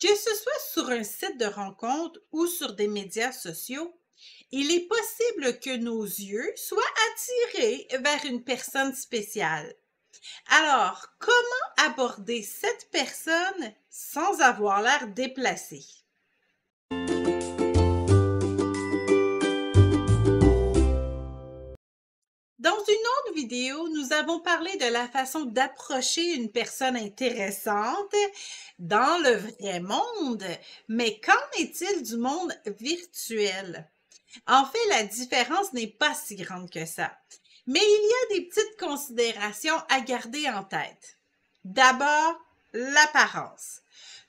Que ce soit sur un site de rencontre ou sur des médias sociaux, il est possible que nos yeux soient attirés vers une personne spéciale. Alors, comment aborder cette personne sans avoir l'air déplacé? Dans une autre vidéo, nous avons parlé de la façon d'approcher une personne intéressante dans le vrai monde, mais qu'en est-il du monde virtuel? En fait, la différence n'est pas si grande que ça, mais il y a des petites considérations à garder en tête. D'abord, l'apparence.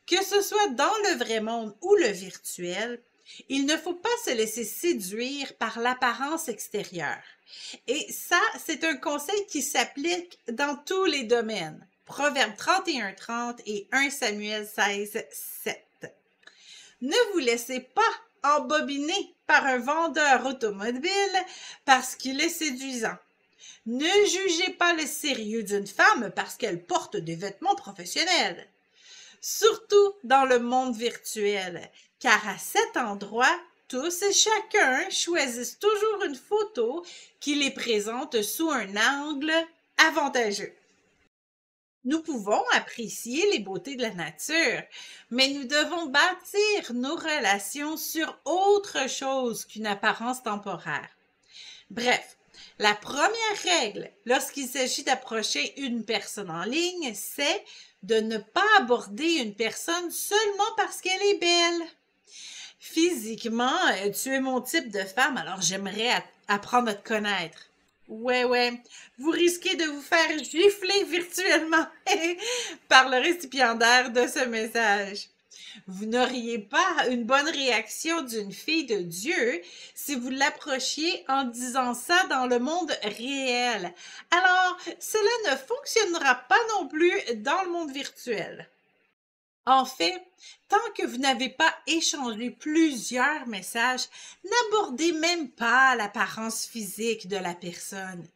Que ce soit dans le vrai monde ou le virtuel, il ne faut pas se laisser séduire par l'apparence extérieure. Et ça, c'est un conseil qui s'applique dans tous les domaines. Proverbe 31:30 et 1 Samuel 16:7. Ne vous laissez pas embobiner par un vendeur automobile parce qu'il est séduisant. Ne jugez pas le sérieux d'une femme parce qu'elle porte des vêtements professionnels. Surtout dans le monde virtuel, car à cet endroit, tous et chacun choisissent toujours une photo qui les présente sous un angle avantageux. Nous pouvons apprécier les beautés de la nature, mais nous devons bâtir nos relations sur autre chose qu'une apparence temporaire. Bref, la première règle lorsqu'il s'agit d'approcher une personne en ligne, c'est de ne pas aborder une personne seulement parce qu'elle est belle. Physiquement, tu es mon type de femme, alors j'aimerais apprendre à te connaître. Ouais, vous risquez de vous faire gifler virtuellement par le récipiendaire de ce message. Vous n'auriez pas une bonne réaction d'une fille de Dieu si vous l'approchiez en disant ça dans le monde réel. Alors, cela ne fonctionnera pas non plus dans le monde virtuel. En fait, tant que vous n'avez pas échangé plusieurs messages, n'abordez même pas l'apparence physique de la personne.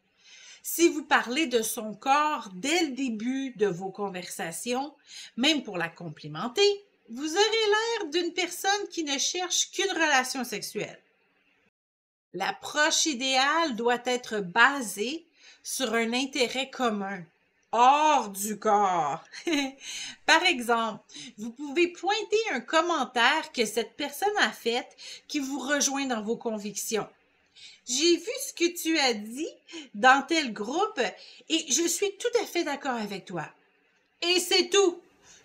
Si vous parlez de son corps dès le début de vos conversations, même pour la complimenter, vous aurez l'air d'une personne qui ne cherche qu'une relation sexuelle. L'approche idéale doit être basée sur un intérêt commun, hors du corps. Par exemple, vous pouvez pointer un commentaire que cette personne a fait qui vous rejoint dans vos convictions. J'ai vu ce que tu as dit dans tel groupe et je suis tout à fait d'accord avec toi. Et c'est tout.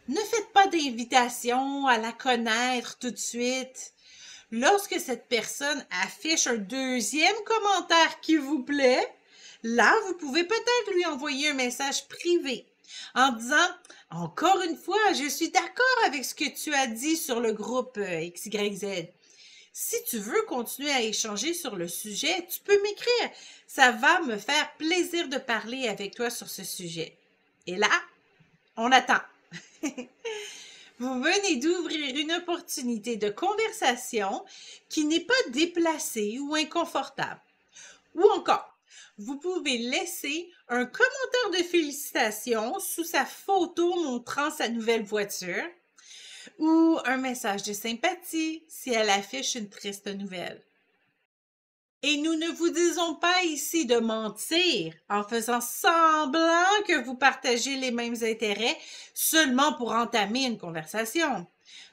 Ne faites pas d'invitation à la connaître tout de suite. Lorsque cette personne affiche un deuxième commentaire qui vous plaît, là, vous pouvez peut-être lui envoyer un message privé en disant « Encore une fois, je suis d'accord avec ce que tu as dit sur le groupe XYZ. Si tu veux continuer à échanger sur le sujet, tu peux m'écrire. Ça va me faire plaisir de parler avec toi sur ce sujet. » Et là, on attend. Vous venez d'ouvrir une opportunité de conversation qui n'est pas déplacée ou inconfortable. Ou encore, vous pouvez laisser un commentaire de félicitations sous sa photo montrant sa nouvelle voiture ou un message de sympathie si elle affiche une triste nouvelle. Et nous ne vous disons pas ici de mentir en faisant semblant que vous partagez les mêmes intérêts seulement pour entamer une conversation.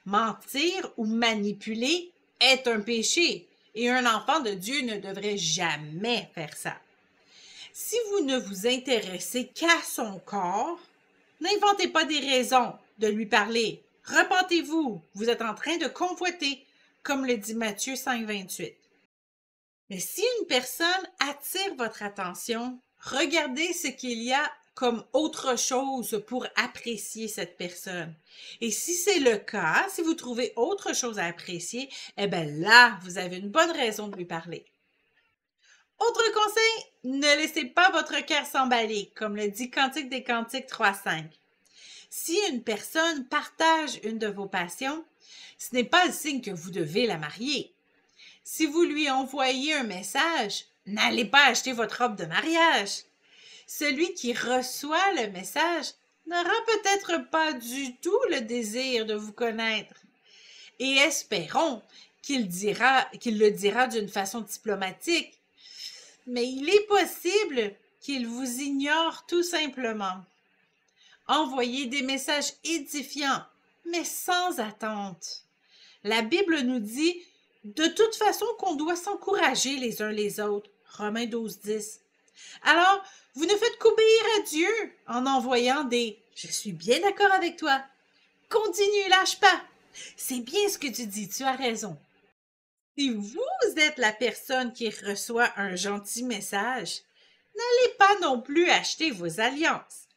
Mentir ou manipuler est un péché et un enfant de Dieu ne devrait jamais faire ça. Si vous ne vous intéressez qu'à son corps, n'inventez pas des raisons de lui parler. Repentez-vous, vous êtes en train de convoiter, comme le dit Matthieu 5:28. Mais si une personne attire votre attention, regardez ce qu'il y a comme autre chose pour apprécier cette personne. Et si c'est le cas, si vous trouvez autre chose à apprécier, eh bien là, vous avez une bonne raison de lui parler. Autre conseil, ne laissez pas votre cœur s'emballer, comme le dit Cantique des Cantiques 3:5. Si une personne partage une de vos passions, ce n'est pas le signe que vous devez la marier. Si vous lui envoyez un message, n'allez pas acheter votre robe de mariage. Celui qui reçoit le message n'aura peut-être pas du tout le désir de vous connaître. Et espérons qu'il le dira d'une façon diplomatique, mais il est possible qu'il vous ignore tout simplement. Envoyez des messages édifiants, mais sans attente. La Bible nous dit de toute façon qu'on doit s'encourager les uns les autres. Romains 12:10. Alors, vous ne faites qu'obéir à Dieu en envoyant des « Je suis bien d'accord avec toi. Continue, lâche pas. C'est bien ce que tu dis, tu as raison. » Si vous êtes la personne qui reçoit un gentil message, n'allez pas non plus acheter vos alliances.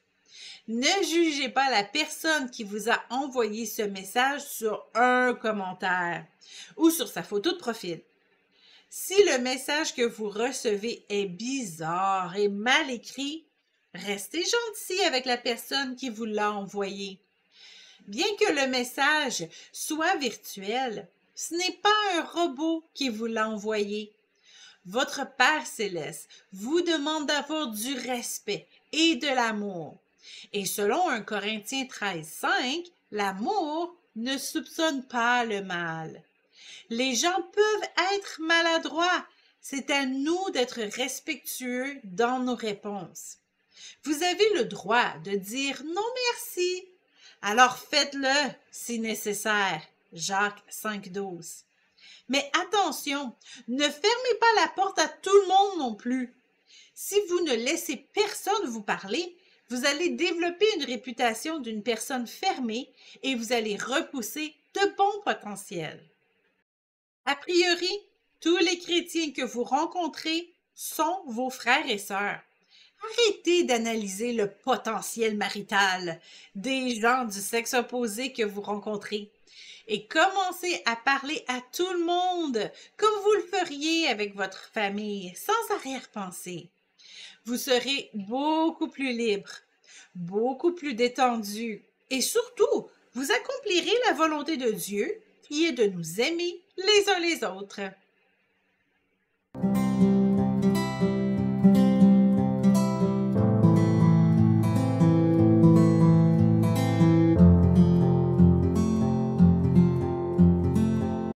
Ne jugez pas la personne qui vous a envoyé ce message sur un commentaire ou sur sa photo de profil. Si le message que vous recevez est bizarre et mal écrit, restez gentil avec la personne qui vous l'a envoyé. Bien que le message soit virtuel, ce n'est pas un robot qui vous l'a envoyé. Votre Père céleste vous demande d'avoir du respect et de l'amour. Et selon 1 Corinthiens 13:5, l'amour ne soupçonne pas le mal. Les gens peuvent être maladroits. C'est à nous d'être respectueux dans nos réponses. Vous avez le droit de dire non merci. Alors faites-le si nécessaire. Jacques 5:12. Mais attention, ne fermez pas la porte à tout le monde non plus. Si vous ne laissez personne vous parler, vous allez développer une réputation d'une personne fermée et vous allez repousser de bons potentiels. A priori, tous les chrétiens que vous rencontrez sont vos frères et sœurs. Arrêtez d'analyser le potentiel marital des gens du sexe opposé que vous rencontrez et commencez à parler à tout le monde comme vous le feriez avec votre famille, sans arrière-pensée. Vous serez beaucoup plus libre, beaucoup plus détendu et surtout, vous accomplirez la volonté de Dieu qui est de nous aimer les uns les autres.